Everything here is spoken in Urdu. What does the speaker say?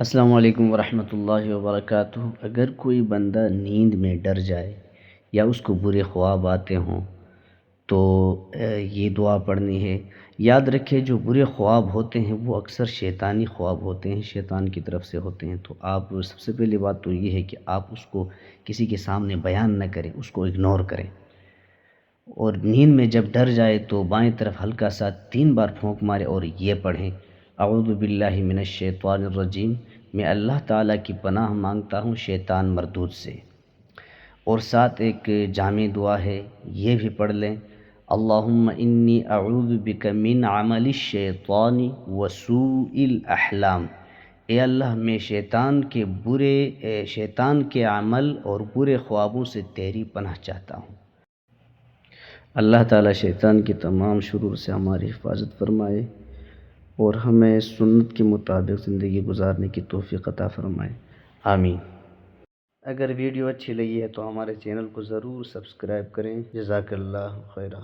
السلام علیکم ورحمۃ اللہ وبرکاتہ۔ اگر کوئی بندہ نیند میں ڈر جائے یا اس کو برے خواب آتے ہوں تو یہ دعا پڑھنی ہے۔ یاد رکھے جو برے خواب ہوتے ہیں وہ اکثر شیطانی خواب ہوتے ہیں، شیطان کی طرف سے ہوتے ہیں، تو آپ سب سے پہلی بات تو یہ ہے کہ آپ اس کو کسی کے سامنے بیان نہ کریں، اس کو اگنور کریں۔ اور نیند میں جب ڈر جائے تو بائیں طرف ہلکا سا 3 بار پھونک مارے اور یہ پڑھیں، اعوذ باللہ من الشیطان الرجیم، میں اللہ تعالیٰ کی پناہ مانگتا ہوں شیطان مردود سے۔ اور ساتھ ایک جامع دعا ہے، یہ بھی پڑھ لیں، اللہم انی اعوذ بک من عمل الشیطان وسوء الاحلام، اے اللہ میں شیطان کے عمل اور برے خوابوں سے تیری پناہ چاہتا ہوں۔ اللہ تعالیٰ شیطان کی تمام شرور سے ہماری حفاظت فرمائے اور ہمیں سنت کے مطابق زندگی گزارنے کی توفیق عطا فرمائے، آمین۔ اگر ویڈیو اچھی لگی ہے تو ہمارے چینل کو ضرور سبسکرائب کریں، جزاک اللہ خیرہ۔